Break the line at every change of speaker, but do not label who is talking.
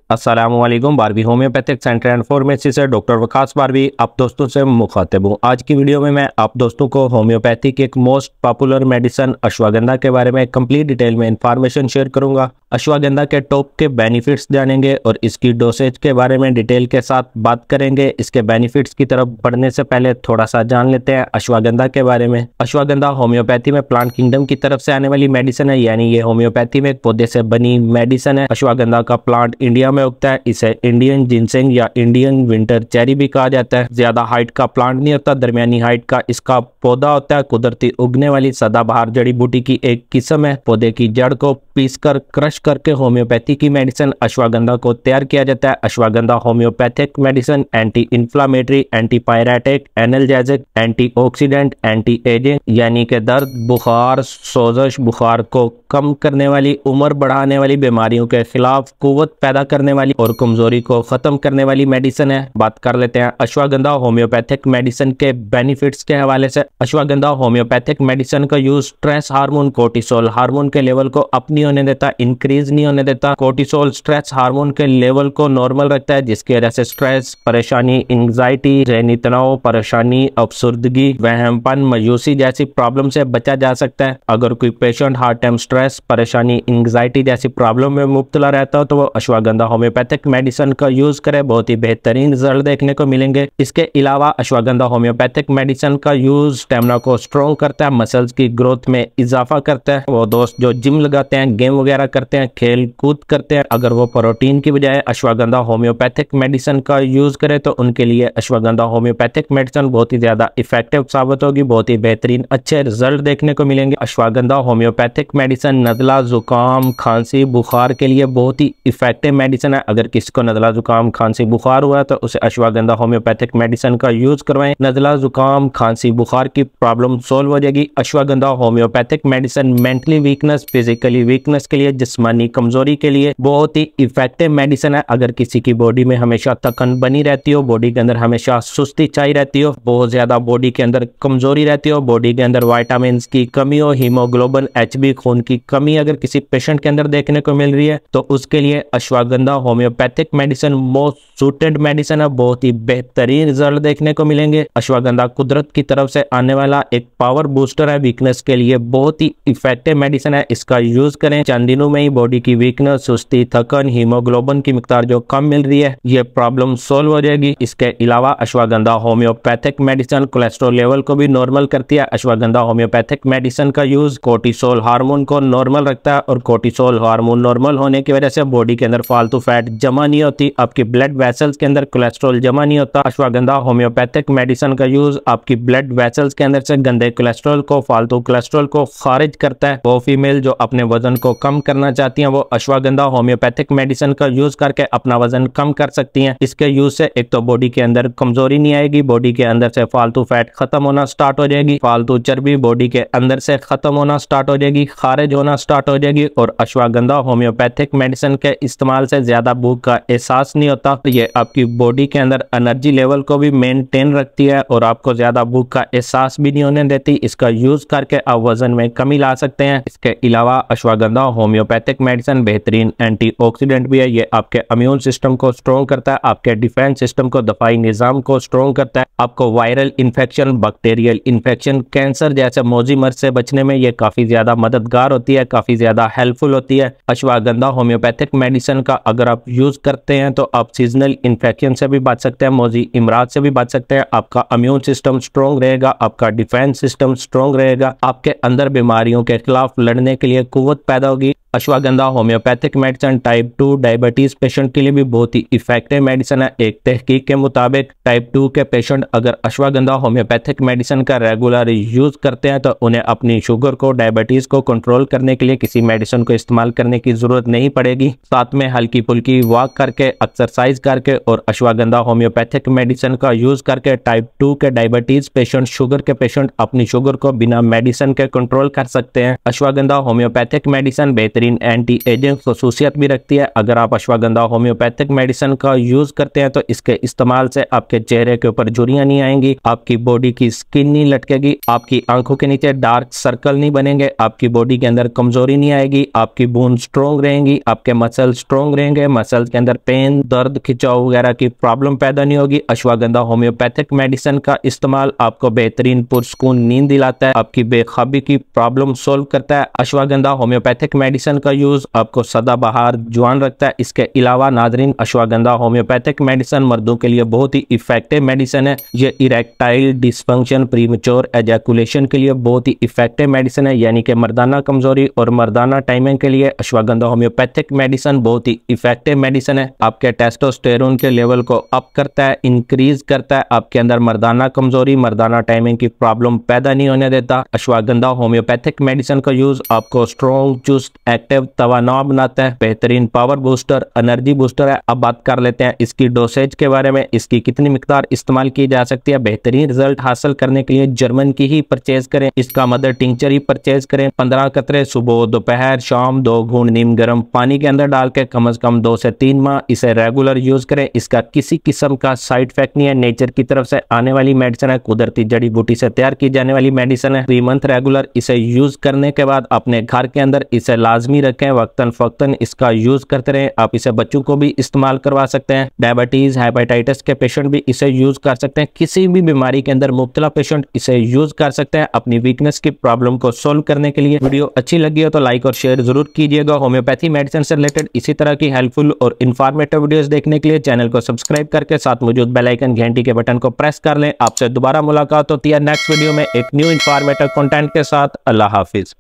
अस्सलाम वालेकुम। Barvi homeopathic centre and pharmacy से डॉक्टर वकास बारवी आप दोस्तों से मुखातिब हूँ। आज की वीडियो में मैं आप दोस्तों को होम्योपैथी की एक मोस्ट पॉपुलर मेडिसिन अश्वगंधा के बारे में कंप्लीट डिटेल में इंफॉर्मेशन शेयर करूंगा। अश्वगंधा के टॉप के बेनिफिट्स जानेंगे और इसकी डोसेज के बारे में डिटेल के साथ बात करेंगे। इसके बेनिफिट्स की तरफ बढ़ने से पहले थोड़ा सा जान लेते हैं अश्वगंधा के बारे में। अश्वगंधा होम्योपैथी में प्लांट किंगडम की तरफ से आने वाली मेडिसिन है, यानी ये होम्योपैथी में एक पौधे से बनी मेडिसिन है। अश्वगंधा का प्लांट इंडिया में उगता है। इसे इंडियन जिनसेंग या इंडियन विंटर चेरी भी कहा जाता है। ज्यादा हाइट का प्लांट नहीं होता, दरमियानी हाइट का इसका पौधा होता है। कुदरती उगने वाली सदाबहार जड़ी बूटी की एक किस्म है। पौधे की जड़ को पीसकर क्रश करके होम्योपैथी की मेडिसिन अश्वगंधा को तैयार किया जाता है। Ashwagandha homeopathic medicine anti inflammatory, anti pyretic, analgesic, antioxidant, anti ageing यानी कि दर्द, बुखार, सोजश, बुखार को कम करने वाली, उम्र बढ़ाने वाली, बीमारियों के खिलाफ कुव्वत पैदा करने वाली और कमजोरी को खत्म करने वाली मेडिसिन है। बात कर लेते हैं अश्वगंधा होम्योपैथिक मेडिसिन के बेनिफिट्स के हवाले से। अश्वगंधा होम्योपैथिक मेडिसिन का use stress hormone cortisol hormone के लेवल को अप नहीं होने देता, इंक्रीज नहीं होने देता। कोर्टिसोल स्ट्रेस हार्मोन के लेवल को नॉर्मल रखता है, जिसकी वजह से स्ट्रेस, परेशानी, एंग्जाइटी, ज़हनी तनाव, परेशानी, अफसुर्दगी, वहमपन, मायूसी जैसी प्रॉब्लम से बचा जा सकता है। अगर कोई पेशेंट हर टाइम स्ट्रेस, परेशानी, एंग्जाइटी जैसी प्रॉब्लम में मुब्तला रहता हो तो वो अश्वगंधा होम्योपैथिक मेडिसिन का यूज करे, बहुत ही बेहतरीन रिजल्ट देखने को मिलेंगे। इसके अलावा अश्वगंधा होम्योपैथिक मेडिसिन का यूज स्टेमिना को स्ट्रॉन्ग करता है, मसल्स की ग्रोथ में इजाफा करता है। वो दोस्त जो जिम लगाते हैं, गेम वगैरह करते हैं, खेल कूद करते हैं, अगर वो प्रोटीन की बजाय अश्वगंधा होम्योपैथिक मेडिसिन का यूज करे तो उनके लिए अश्वगंधा होम्योपैथिक मेडिसिन बहुत ही ज्यादा इफेक्टिव साबित होगी, बहुत ही बेहतरीन अच्छे रिजल्ट देखने को मिलेंगे। अश्वगंधा होम्योपैथिक मेडिसिन नज़ला, जुकाम, खांसी, बुखार के लिए बहुत ही इफेक्टिव मेडिसिन है। अगर किसी को नज़ला, जुकाम, खांसी, बुखार हुआ है तो उसे अश्वगंधा होम्योपैथिक मेडिसिन का यूज करवाएं। नज़ला, जुकाम, खांसी, बुखार की प्रॉब्लम सोल्व हो जाएगी। Ashwagandha homeopathic medicine mentally weakness, physically weakness के लिए, जिस्मानी कमजोरी के लिए बहुत ही इफेक्टिव मेडिसिन है। अगर किसी की बॉडी में हमेशा थकन बनी रहती हो, बॉडी के अंदर हमेशा सुस्ती छाई रहती हो, बहुत ज्यादा बॉडी के अंदर कमजोरी रहती हो, बॉडी के अंदर विटामिन की कमी हो, हीमोग्लोबिन, HB खून की कमी अगर किसी पेशेंट के अंदर देखने को मिल रही है तो उसके लिए ashwagandha homeopathic medicine most suited medicine है, बहुत ही बेहतरीन रिजल्ट देखने को मिलेंगे। अश्वगंधा कुदरत की तरफ से आने वाला एक पावर बूस्टर है, वीकनेस के लिए बहुत ही इफेक्टिव मेडिसिन है। इसका यूज करें, चंद दिनों में ही बॉडी की वीकनेस, सुस्ती, थकन, हीमोग्लोबिन की मिकदार जो कम मिल रही है ये प्रॉब्लम सोल्व हो जाएगी। इसके अलावा ashwagandha homeopathic medicine cholesterol level को भी नॉर्मल करती है। अश्वगंधा होम्योपैथिक मेडिसिन का यूज कोर्टिसोल हार्मोन को नॉर्मल रखता है और कोर्टिसोल हार्मोन नॉर्मल होने की वजह से बॉडी के अंदर फालतू फैट जमा नहीं होती, आपकी ब्लड वेसल्स के अंदर कोलेस्ट्रॉल जमा नहीं होता। अश्वगंधा होम्योपैथिक मेडिसिन का यूज आपकी ब्लड वेसल्स के अंदर से गंदे कोलेस्ट्रॉल को, फालतू कोलेस्ट्रॉल को खारिज करता है। वो फीमेल जो अपने वजन को कम करना चाहती हैं वो अश्वगंधा होम्योपैथिक मेडिसिन का यूज करके अपना वजन कम कर सकती हैं। इसके यूज से एक तो बॉडी के अंदर कमजोरी नहीं आएगी, बॉडी के अंदर से फालतू फैट खत्म होना स्टार्ट हो जाएगी, फालतू चर्बी बॉडी के अंदर से खत्म होना स्टार्ट हो जाएगी, खारिज होना स्टार्ट हो जाएगी। और अश्वगंधा होम्योपैथिक मेडिसिन के इस्तेमाल से ज्यादा भूख का एहसास नहीं होता। ये आपकी बॉडी के अंदर एनर्जी लेवल को भी मेंटेन रखती है और आपको ज्यादा भूख का एहसास भी नहीं होने देती। इसका यूज करके आप वजन में कमी ला सकते हैं। इसके अलावा अश्वगंधा होम्योपैथिक मेडिसिन बेहतरीन एंटीऑक्सीडेंट भी है। ये आपके इम्यून सिस्टम को स्ट्रॉन्ग करता है, आपके डिफेंस सिस्टम को, दफाई निजाम को स्ट्रॉन्ग करता है। आपको viral infection, bacterial infection, cancer जैसे मौजी मर्ज से बचने में ये काफी ज्यादा मददगार होती है, काफी ज्यादा हेल्पफुल होती है। अश्वगंधा होम्योपैथिक मेडिसिन का अगर आप यूज करते हैं तो आप सीजनल इन्फेक्शन से भी बच सकते हैं, मौजी इमराज से भी बच सकते हैं। आपका इम्यून सिस्टम स्ट्रॉन्ग रहेगा, आपका डिफेंस सिस्टम स्ट्रॉन्ग रहेगा, आपके अंदर बीमारियों के खिलाफ लड़ने के लिए कुव्वत पैदा होगी। Ashwagandha homeopathic medicine type 2 diabetes patient के लिए भी बहुत ही इफेक्टिव मेडिसिन है। एक तहकीक के मुताबिक टाइप 2 के पेशेंट अगर अश्वगंधा होम्योपैथिक मेडिसिन का रेगुलर यूज करते हैं तो उन्हें अपनी शुगर को, डायबिटीज को कंट्रोल करने के लिए किसी मेडिसिन को इस्तेमाल करने की जरूरत नहीं पड़ेगी। साथ में हल्की फुल्की वॉक करके, एक्सरसाइज करके और अश्वगंधा होम्योपैथिक मेडिसिन का यूज करके टाइप 2 के डायबिटीज पेशेंट, शुगर के पेशेंट अपनी शुगर को बिना मेडिसिन के कंट्रोल कर सकते हैं। अश्वगंधा होम्योपैथिक मेडिसिन बेहतरीन बेहतरीन एंटी एजिंग खसूसियत भी रखती है। अगर आप अश्वगंधा होम्योपैथिक मेडिसिन का यूज करते हैं तो इसके इस्तेमाल से आपके चेहरे के ऊपर झुर्रियां नहीं आएंगी, आपकी बॉडी की स्किन नहीं लटकेगी, आपकी आंखों के नीचे डार्क सर्कल नहीं बनेंगे, आपकी बॉडी के अंदर कमजोरी नहीं आएगी, आपकी बोन स्ट्रॉन्ग रहेंगी, आपके मसल स्ट्रॉन्ग रहेंगे, मसल्स के अंदर पेन, दर्द, खिंचाव वगैरह की प्रॉब्लम पैदा नहीं होगी। अश्वगंधा होम्योपैथिक मेडिसिन का इस्तेमाल आपको बेहतरीन पुरसकून नींद दिलाता है, आपकी बेखुदी की प्रॉब्लम सोल्व करता है। अश्वगंधा होम्योपैथिक मेडिसिन का यूज आपको सदाबहार जवान रखता है। इसके अलावा नाजरीन, अश्वगंधा होम्योपैथिक मेडिसिन मर्दों के लिए बहुत ही इफेक्टिव मेडिसिन है। ये इरेक्टाइल डिसफंक्शन, प्रीमेच्योर एजैकुलेशन के लिए बहुत ही इफेक्टिव मेडिसिन है, यानी कि मर्दाना कमजोरी और मर्दाना टाइमिंग के लिए अश्वगंधा होम्योपैथिक मेडिसिन बहुत ही इफेक्टिव मेडिसिन है। आपके टेस्टोस्टेरोन के लेवल को अप करता है, इंक्रीज करता है, आपके अंदर मर्दाना कमजोरी, मर्दाना टाइमिंग की प्रॉब्लम पैदा नहीं होने देता। अश्वगंधा होम्योपैथिक मेडिसिन का यूज आपको स्ट्रॉन्ग, चुस्त, एक्टिव, तवाना बनाता है, बेहतरीन पावर बूस्टर, एनर्जी बूस्टर है। अब बात कर लेते हैं इसकी डोसेज के बारे में, इसकी कितनी मिकदार इस्तेमाल की जा सकती है। बेहतरीन रिजल्ट हासिल करने के लिए जर्मन की ही परचेज करें, इसका मदर टिंचर ही परचेज करें। 15 कतरे सुबह, दोपहर, शाम 2 घूंट नीम गर्म पानी के अंदर डाल के कम से कम 2 से 3 माह इसे रेगुलर यूज करें। इसका किसी किस्म का साइड इफेक्ट नहीं है, नेचर की तरफ से आने वाली मेडिसिन है, कुदरती जड़ी बूटी से तैयार की जाने वाली मेडिसिन है। 3 मंथ रेगुलर इसे यूज करने के बाद अपने घर के अंदर इसे लाजमी रखें, वक्तन फक्तन इसका यूज करते रहें। आप इसे बच्चों को भी इस्तेमाल करवा सकते हैं, डायबिटीज, हेपेटाइटिस के पेशेंट भी इसे यूज कर सकते हैं, किसी भी बीमारी के अंदर मुब्तला पेशेंट इसे यूज कर सकते हैं अपनी वीकनेस की प्रॉब्लम को सोल्व करने के लिए। वीडियो अच्छी लगी हो तो लाइक और शेयर जरूर कीजिएगा। होम्योपैथी मेडिसिन से रिलेटेड इसी तरह की हेल्पफुल और इन्फॉर्मेटिव वीडियोस देखने के लिए चैनल को सब्सक्राइब करके साथ मौजूद बेल आइकन घंटी के बटन को प्रेस कर लें। आपसे दोबारा मुलाकात होती है नेक्स्ट वीडियो में एक न्यू इन्फॉर्मेटिव कंटेंट के साथ। अल्लाह हाफिज।